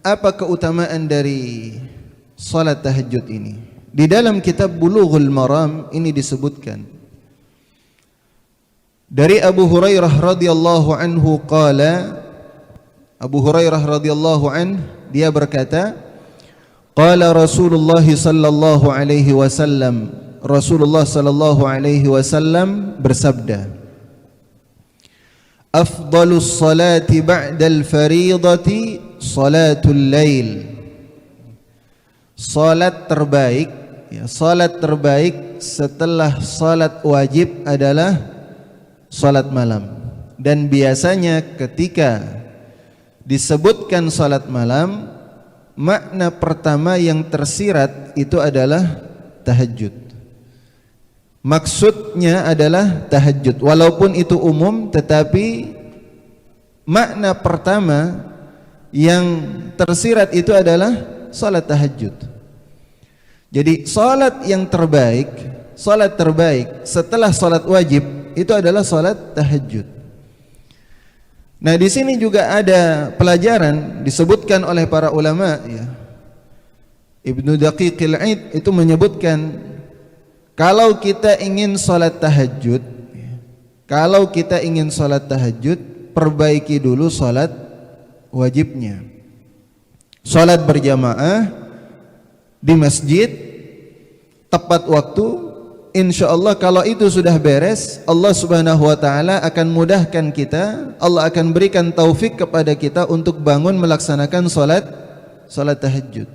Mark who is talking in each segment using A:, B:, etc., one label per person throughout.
A: apa keutamaan dari salat tahajud ini? Di dalam kitab Bulughul Maram ini disebutkan dari Abu Hurairah radhiyallahu anhu qala, Abu Hurairah radhiyallahu anhu dia berkata, qala Rasulullah sallallahu alaihi wasallam, Rasulullah sallallahu alaihi wasallam bersabda, afdalus salati ba'dal fariidati salatul lail. Salat terbaik, ya, salat terbaik setelah salat wajib adalah salat malam. Dan biasanya ketika disebutkan salat malam, makna pertama yang tersirat itu adalah tahajud. Maksudnya adalah tahajud. Walaupun itu umum, tetapi makna pertama yang tersirat itu adalah salat tahajud. Jadi salat yang terbaik, salat terbaik setelah salat wajib itu adalah salat tahajud. Nah, di sini juga ada pelajaran disebutkan oleh para ulama, ya. Ibnu Daqiqil Aid itu menyebutkan kalau kita ingin salat tahajud, kalau kita ingin salat tahajud, perbaiki dulu salat wajibnya. Salat berjamaah di masjid tepat waktu, insyaallah kalau itu sudah beres, Allah Subhanahu wa taala akan mudahkan kita, Allah akan berikan taufik kepada kita untuk bangun melaksanakan salat tahajud.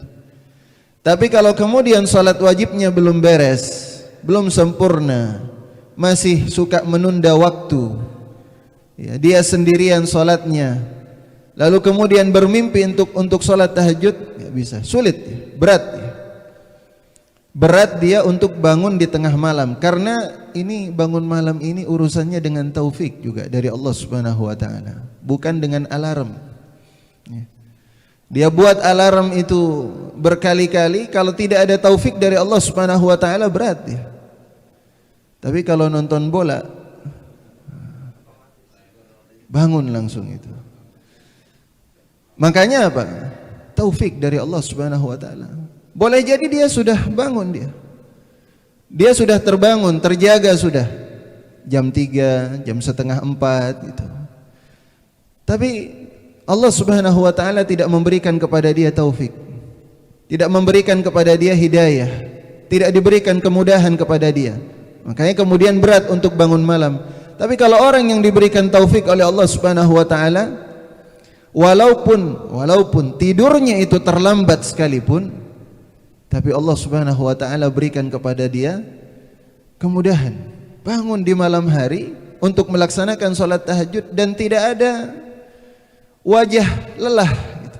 A: Tapi kalau kemudian salat wajibnya belum beres, belum sempurna, masih suka menunda waktu, ya, dia sendirian salatnya, lalu kemudian bermimpi untuk salat tahajud, ya bisa, sulit, berat, ya. Berat dia untuk bangun di tengah malam, karena ini bangun malam ini urusannya dengan taufik juga dari Allah Subhanahu wa taala, bukan dengan alarm. Dia buat alarm itu berkali-kali, kalau tidak ada taufik dari Allah Subhanahu wa taala berat ya. Tapi kalau nonton bola bangun langsung itu. Makanya apa? Taufik dari Allah Subhanahu wa taala. Boleh jadi dia sudah bangun, dia sudah terbangun, terjaga sudah jam 3, jam setengah 4 gitu. Tapi Allah Subhanahu wa taala tidak memberikan kepada dia taufik, tidak memberikan kepada dia hidayah, tidak diberikan kemudahan kepada dia. Makanya kemudian berat untuk bangun malam. Tapi kalau orang yang diberikan taufik oleh Allah Subhanahu wa taala, walaupun tidurnya itu terlambat sekalipun, tapi Allah Subhanahu wa taala berikan kepada dia kemudahan, bangun di malam hari untuk melaksanakan salat tahajud dan tidak ada wajah lelah gitu.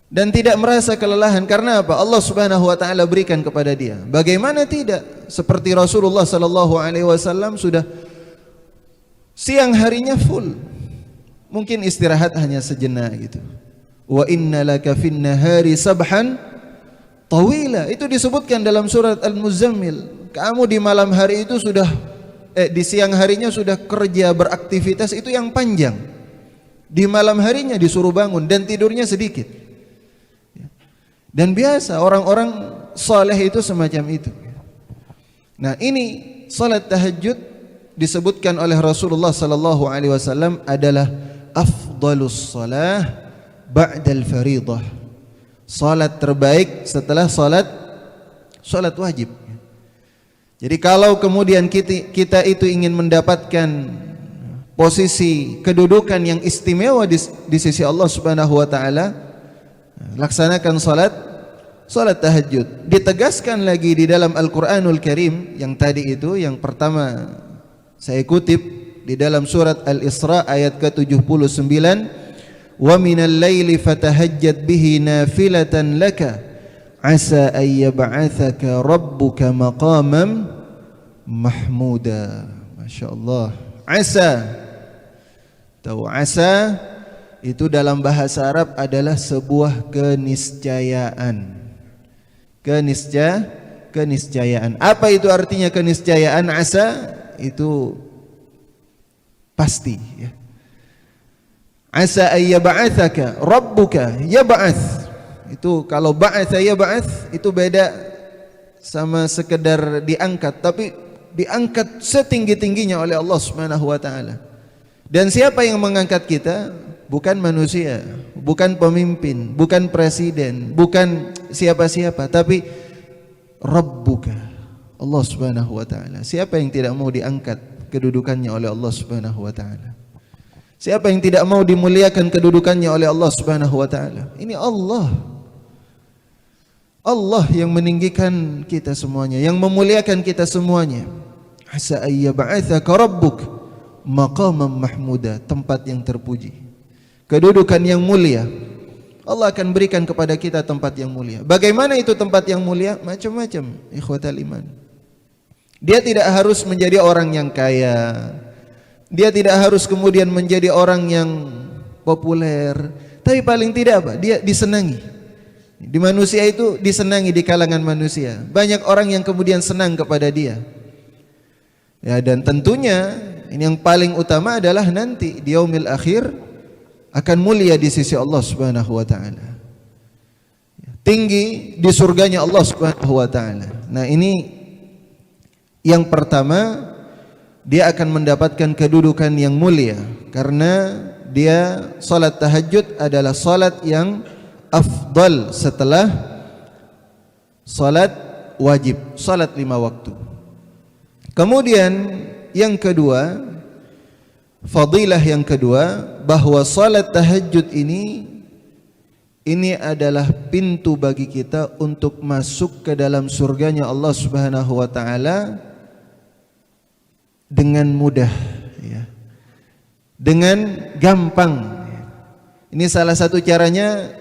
A: Dan tidak merasa kelelahan. Karena apa? Allah Subhanahu wa taala berikan kepada dia. Bagaimana tidak? Seperti Rasulullah sallallahu alaihi wasallam sudah siang harinya full, mungkin istirahat hanya sejenak gitu. Wa inna laka fin nahari sabhan tawila, itu disebutkan dalam surat Al-Muzammil. Kamu di malam hari itu sudah di siang harinya sudah kerja beraktivitas itu yang panjang. Di malam harinya disuruh bangun dan tidurnya sedikit. Dan biasa orang-orang saleh itu semacam itu. Nah, ini salat tahajud disebutkan oleh Rasulullah sallallahu alaihi wasallam adalah afdalus salah ba'dal fariidah. Salat terbaik setelah salat wajib. Jadi kalau kemudian kita itu ingin mendapatkan posisi kedudukan yang istimewa di sisi Allah Subhanahu wa taala, laksanakan salat tahajud. Ditegaskan lagi di dalam Al-Qur'anul Karim yang tadi itu, yang pertama saya kutip di dalam surat Al-Isra ayat ke-79, wa minal laili fatahajjad bihi nafilatan laka asa an yab'atsaka rabbuka maqaman mahmuda. Masyaallah. Asa, tahu asa itu dalam bahasa Arab adalah sebuah keniscayaan. Keniscayaan. Apa itu artinya keniscayaan? Asa itu pasti ya. Asa ayyab'atsaka rabbuka yab'ats. Itu kalau ba'atsa yab'ats itu beda sama sekedar diangkat, tapi diangkat setinggi-tingginya oleh Allah Subhanahu wa taala. Dan siapa yang mengangkat kita? Bukan manusia, bukan pemimpin, bukan presiden, bukan siapa-siapa, tapi Rabbuka, Allah Subhanahu wa taala. Siapa yang tidak mau diangkat kedudukannya oleh Allah Subhanahu wa taala? Siapa yang tidak mau dimuliakan kedudukannya oleh Allah Subhanahu wa taala? Ini Allah. Allah yang meninggikan kita semuanya, yang memuliakan kita semuanya. Asa ayyab'atsaka rabbuk maqaman mahmuda, tempat yang terpuji, kedudukan yang mulia. Allah akan berikan kepada kita tempat yang mulia. Bagaimana itu tempat yang mulia? Macam-macam, ikhwatal iman. Dia tidak harus menjadi orang yang kaya, dia tidak harus kemudian menjadi orang yang populer, tapi paling tidak apa? Dia disenangi. Di manusia itu disenangi, di kalangan manusia. Banyak orang yang kemudian senang kepada dia. Ya, dan tentunya ini yang paling utama adalah nanti di yaumil akhir akan mulia di sisi Allah Subhanahu wa taala. Tinggi di surganya Allah Subhanahu wa taala. Nah, ini yang pertama, dia akan mendapatkan kedudukan yang mulia karena dia salat tahajud adalah salat yang afdal setelah salat wajib, salat 5 waktu. Kemudian yang kedua, fadilah yang kedua, bahwa salat tahajud ini adalah pintu bagi kita untuk masuk ke dalam surganya Allah Subhanahu wa taala dengan mudah, ya, dengan gampang. Ini salah satu caranya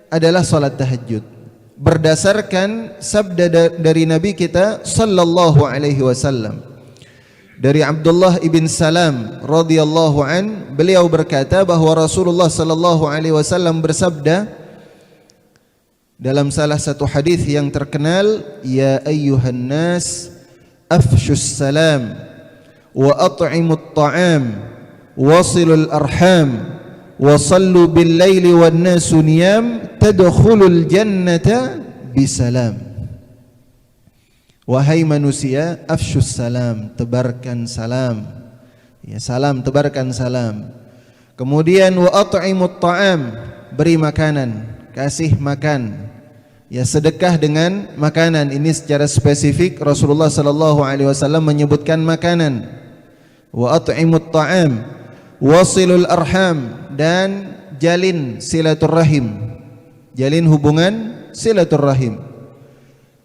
A: adalah salat tahajud, berdasarkan sabda dari Nabi kita sallallahu alaihi wasallam. Dari Abdullah ibn Salam radhiyallahu an, beliau berkata bahwa Rasulullah sallallahu alaihi wasallam bersabda dalam salah satu hadis yang terkenal, ya ayyuhan nas afshus salam wa at'imut ta'am wasilul arham wa sallu bil laili wan nasu niyam tadkhulul jannata bisalam. Wahai manusia, afshus salam, tebarkan salam. Ya, salam, tebarkan salam. Kemudian wa at'imut ta'am, beri makanan, kasih makan. Ya, sedekah dengan makanan. Ini secara spesifik Rasulullah sallallahu alaihi wasallam menyebutkan makanan. Wa at'imut ta'am wasilul arham, dan jalin silaturrahim, jalin hubungan silaturrahim.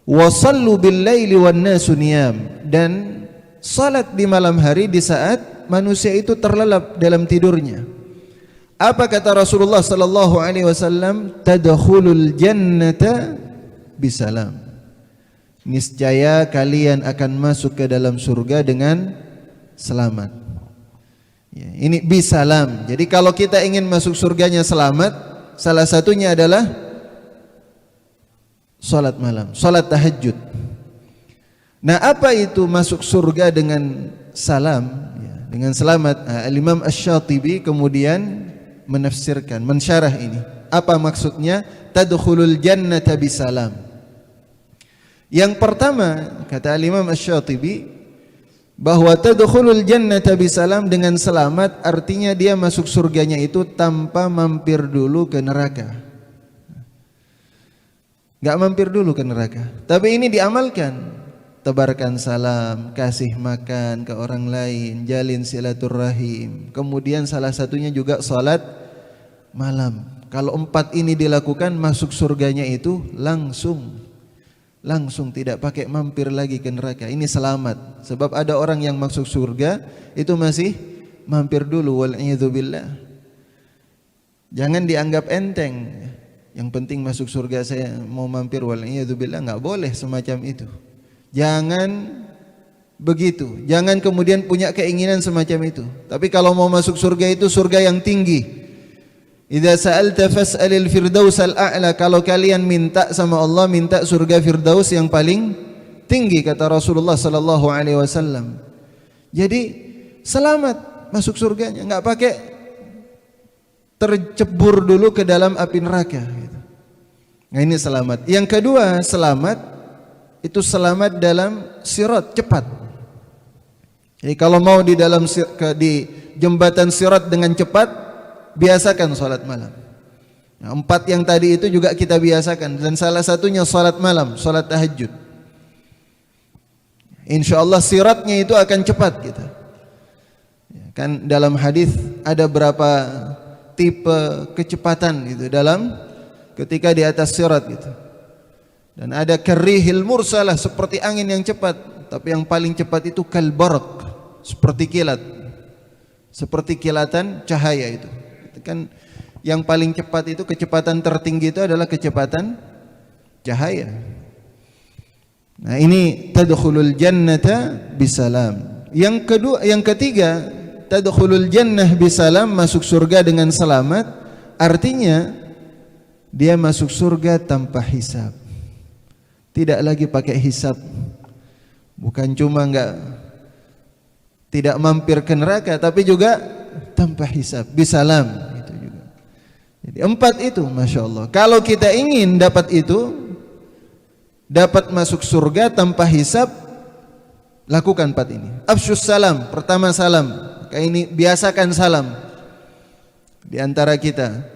A: Wasallu bil laili wan nasu niyam, dan salat di malam hari di saat manusia itu terlelap dalam tidurnya. Apa kata Rasulullah sallallahu alaihi wasallam? Tadkhulul jannata bisalam. Niscaya kalian akan masuk ke dalam surga dengan selamat. Ya, ini bisalam. Jadi kalau kita ingin masuk surganya selamat, salah satunya adalah salat malam, salat tahajud. Nah, apa itu masuk surga dengan salam, ya, dengan selamat? Al-Imam Asy-Syatibi kemudian menafsirkan, mensyarah ini. Apa maksudnya tadkhulul jannata bisalam? Yang pertama, kata Al-Imam Asy-Syatibi, bahwa tadkhulul jannata bisalam dengan selamat artinya dia masuk surganya itu tanpa mampir dulu ke neraka. Gak mampir dulu ke neraka. Tapi ini diamalkan. Tebarkan salam, kasih makan ke orang lain, jalin silaturrahim. Kemudian salah satunya juga salat malam. Kalau 4 ini dilakukan, masuk surganya itu langsung tidak pakai mampir lagi ke neraka. Ini selamat. Sebab ada orang yang masuk surga itu masih mampir dulu, wal'iyadzubillah. Jangan dianggap enteng. Yang penting masuk surga, saya mau mampir, wal'iyadzubillah. Enggak boleh semacam itu. Jangan begitu. Jangan kemudian punya keinginan semacam itu. Tapi kalau mau masuk surga itu surga yang tinggi. Idza sa'alta fas'alil firdausal a'la. Kalau kalian minta sama Allah, minta surga firdaus yang paling tinggi, kata Rasulullah sallallahu alaihi wasallam. Jadi selamat masuk surganya, enggak pakai tercebur dulu ke dalam api neraka gitu. Nah ini selamat. Yang kedua selamat itu selamat dalam sirat, cepat. Jadi kalau mau di dalam di jembatan sirat dengan cepat, biasakan salat malam. Nah, 4 yang tadi itu juga kita biasakan, dan salah satunya salat malam, salat tahajud. Insyaallah siratnya itu akan cepat kita. Kan dalam hadis ada berapa tipe kecepatan gitu dalam ketika di atas sirat gitu. Dan ada karihil mursalah, seperti angin yang cepat, tapi yang paling cepat itu kalbarak, seperti kilat, seperti kilatan cahaya itu. Itu kan yang paling cepat itu, kecepatan tertinggi itu adalah kecepatan cahaya. Nah ini tadkhulul jannata bisalam. Yang kedua, yang ketiga, tadkhulul jannah bisalam, masuk surga dengan selamat, artinya dia masuk surga tanpa hisab. Tidak lagi pakai hisab. Bukan cuma tidak mampir ke neraka, tapi juga tanpa hisab, bisalam itu juga. Jadi 4 itu Masya Allah. Kalau kita ingin dapat itu, dapat masuk surga tanpa hisab, lakukan 4 ini. Afsyus salam, pertama salam. Kayak ini biasakan salam di antara kita.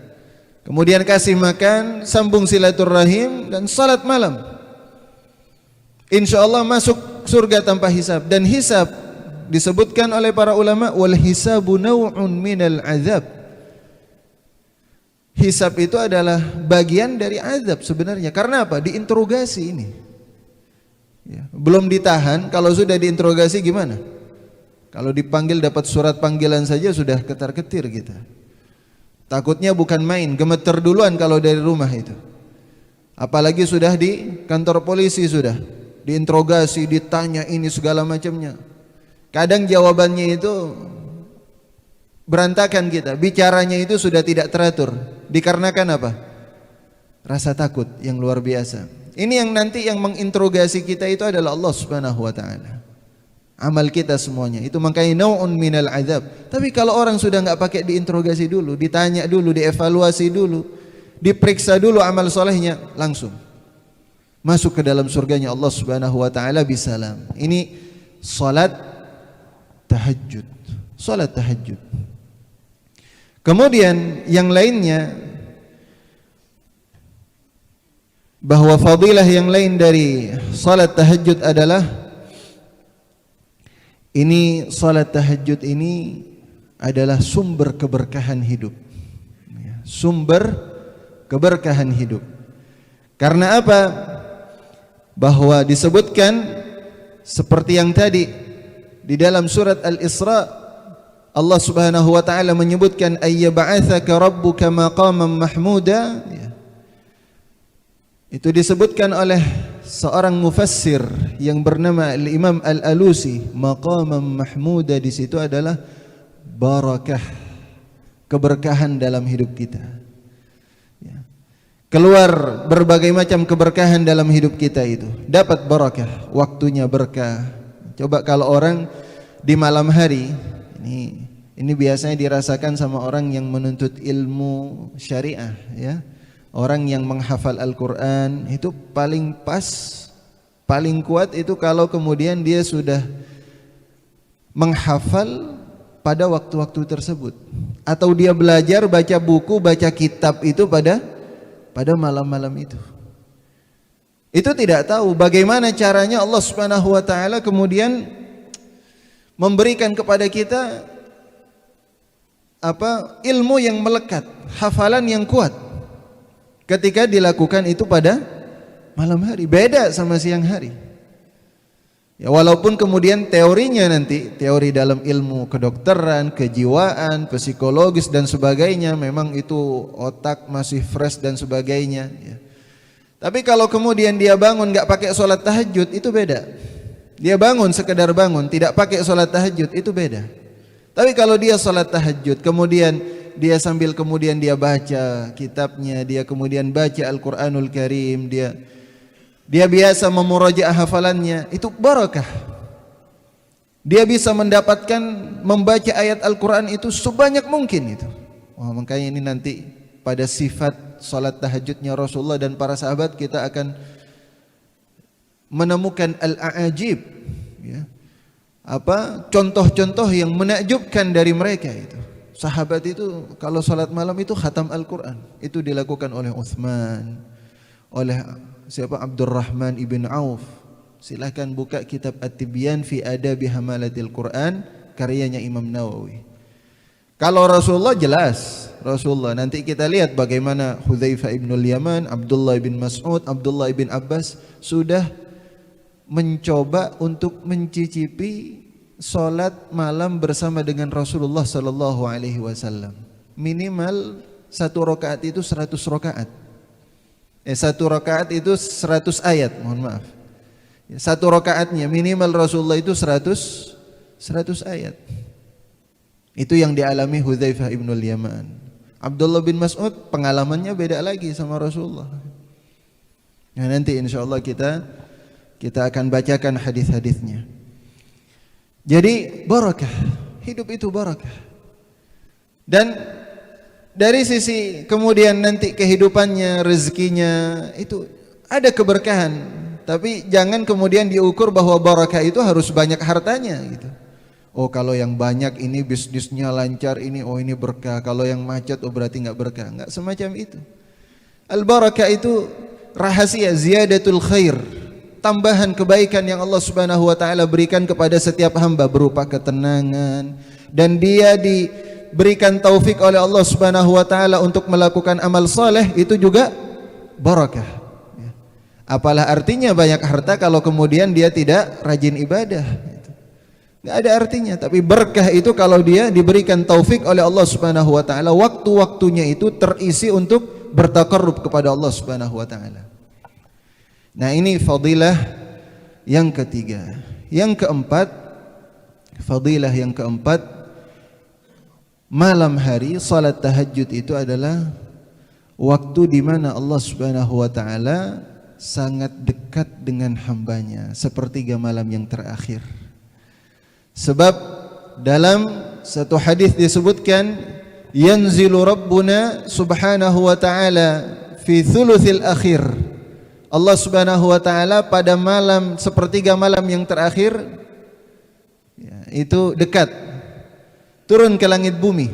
A: Kemudian kasih makan, sambung silaturahim, dan salat malam. Insya Allah masuk surga tanpa hisab. Dan hisab disebutkan oleh para ulama, wal hisabu naw'un minal azab. Hisab itu adalah bagian dari azab sebenarnya. Karena apa? Diinterogasi ini ya, belum ditahan. Kalau sudah diinterogasi gimana? Kalau dipanggil dapat surat panggilan saja sudah ketar-ketir kita. Takutnya bukan main, gemeter duluan kalau dari rumah itu. Apalagi sudah di kantor polisi, sudah diinterogasi, ditanya ini segala macamnya. Kadang jawabannya itu berantakan kita, bicaranya itu sudah tidak teratur. Dikarenakan apa? Rasa takut yang luar biasa. Ini yang nanti yang menginterogasi kita itu adalah Allah Subhanahu wa taala. Amal kita semuanya itu, makanya nau'un minal azab. Tapi kalau orang sudah enggak pakai diinterogasi dulu, ditanya dulu, dievaluasi dulu, diperiksa dulu amal solehnya, langsung masuk ke dalam surganya Allah Subhanahu wa taala bisalam. Ini salat tahajud. Salat tahajud. Kemudian yang lainnya, bahwa fadilah yang lain dari salat tahajud adalah ini, salat tahajud ini adalah sumber keberkahan hidup. Sumber keberkahan hidup. Karena apa? Bahwa disebutkan seperti yang tadi di dalam surat Al-Isra, Allah Subhanahu wa taala menyebutkan ayyab'atsaka rabbuka maqaman mahmuda. Itu disebutkan oleh seorang mufassir yang bernama Al-Imam Al-Alusi, maqaman mahmuda di situ adalah barakah, keberkahan dalam hidup kita. Keluar berbagai macam keberkahan dalam hidup kita itu. Dapat barakah, waktunya berkah. Coba kalau orang di malam hari, ini biasanya dirasakan sama orang yang menuntut ilmu syariah ya. Orang yang menghafal Al-Quran itu paling pas, paling kuat itu kalau kemudian dia sudah menghafal pada waktu-waktu tersebut. Atau dia belajar baca buku, baca kitab itu pada malam-malam itu. Itu tidak tahu bagaimana caranya Allah Subhanahu wa taala kemudian memberikan kepada kita ilmu yang melekat, hafalan yang kuat ketika dilakukan itu pada malam hari. Beda sama siang hari. Ya, walaupun kemudian teorinya nanti, teori dalam ilmu kedokteran, kejiwaan, psikologis dan sebagainya, memang itu otak masih fresh dan sebagainya ya. Tapi kalau kemudian dia bangun gak pakai sholat tahajud, itu beda. Dia bangun sekedar bangun, tidak pakai sholat tahajud, itu beda. Tapi kalau dia sholat tahajud, kemudian dia sambil kemudian dia baca kitabnya, dia kemudian baca Al-Quranul Karim, dia biasa memurajaah hafalannya, itu barakah. Dia bisa mendapatkan membaca ayat Al-Quran itu sebanyak mungkin itu. Makanya ini nanti pada sifat salat tahajudnya Rasulullah dan para sahabat kita akan menemukan al-a'ajib, ya. Contoh-contoh yang menakjubkan dari mereka itu. Sahabat itu kalau salat malam itu khatam Al-Quran. Itu dilakukan oleh Uthman, oleh Abdurrahman ibn Auf. Silahkan buka kitab At-Tibyan fi Adabi Hamalatil Quran karyanya Imam Nawawi. Kalau Rasulullah jelas, Rasulullah. Nanti kita lihat bagaimana Hudzaifah ibn al-Yaman, Abdullah bin Mas'ud, Abdullah bin Abbas sudah mencoba untuk mencicipi salat malam bersama dengan Rasulullah sallallahu alaihi wasallam. Minimal satu rakaat itu 100 rakaat. Satu rakaat itu 100 ayat, mohon maaf. Satu rakaatnya minimal Rasulullah itu 100 ayat. Itu yang dialami Hudzaifah ibn al-Yaman. Abdullah bin Mas'ud pengalamannya beda lagi sama Rasulullah. Nah, nanti insyaallah kita akan bacakan hadis-hadisnya. Jadi barakah, hidup itu barakah. Dan dari sisi kemudian nanti kehidupannya, rezekinya itu ada keberkahan. Tapi jangan kemudian diukur bahwa barakah itu harus banyak hartanya gitu. Oh kalau yang banyak ini bisnisnya lancar, ini oh ini berkah. Kalau yang macet oh berarti enggak berkah. Enggak semacam itu. Al-barakah itu rahasia ziyadatul khair, tambahan kebaikan yang Allah Subhanahu wa taala berikan kepada setiap hamba berupa ketenangan, dan dia diberikan taufik oleh Allah Subhanahu wa taala untuk melakukan amal saleh, itu juga barakah. Apalah artinya banyak harta kalau kemudian dia tidak rajin ibadah? Nggak ada artinya. Tapi berkah itu kalau dia diberikan taufik oleh Allah Subhanahu wa taala, waktu-waktunya itu terisi untuk bertaqarrub kepada Allah Subhanahu wa taala. Nah, ini fadilah yang ketiga. Yang keempat, fadilah yang keempat, malam hari salat tahajud itu adalah waktu di mana Allah Subhanahu wa taala sangat dekat dengan hambanya, sepertiga malam yang terakhir. Sebab dalam satu hadis disebutkan, yanzilu Rabbuna subhanahu wa ta'ala fi thuluthil akhir. Allah Subhanahu wa taala pada malam sepertiga malam yang terakhir, ya, itu dekat turun ke langit bumi.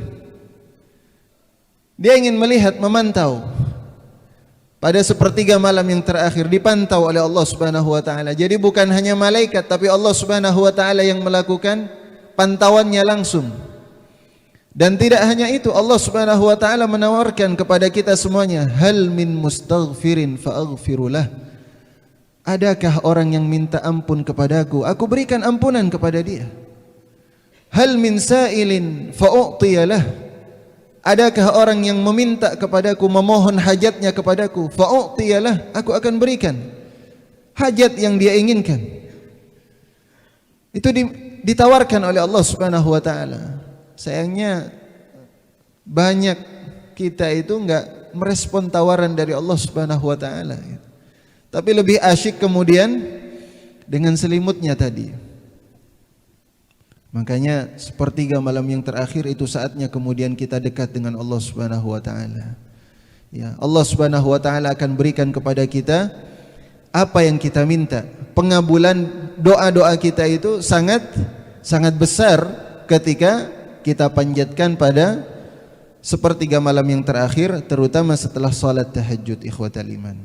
A: Dia ingin melihat, memantau pada sepertiga malam yang terakhir, dipantau oleh Allah Subhanahu wa taala. Jadi bukan hanya malaikat, tapi Allah Subhanahu wa taala yang melakukan pantauannya langsung. Dan tidak hanya itu, Allah Subhanahu wa taala menawarkan kepada kita semuanya, hal min mustaghfirin faaghfirulah. Adakah orang yang minta ampun kepadaku, aku berikan ampunan kepada dia. Hal min sa'ilin fa'u'tiyalah. Adakah orang yang meminta kepadaku, memohon hajatnya kepadaku, fa'u'tiyalah, aku akan berikan hajat yang dia inginkan. Itu ditawarkan oleh Allah Subhanahu wa taala. Sayangnya banyak kita itu enggak merespon tawaran dari Allah Subhanahu wa taala. Tapi lebih asyik kemudian dengan selimutnya tadi. Makanya sepertiga malam yang terakhir itu saatnya kemudian kita dekat dengan Allah Subhanahu wa taala. Ya, Allah Subhanahu wa taala akan berikan kepada kita apa yang kita minta. Pengabulan doa-doa kita itu sangat besar ketika kita panjatkan pada sepertiga malam yang terakhir, terutama setelah salat tahajud, ikhwatal iman.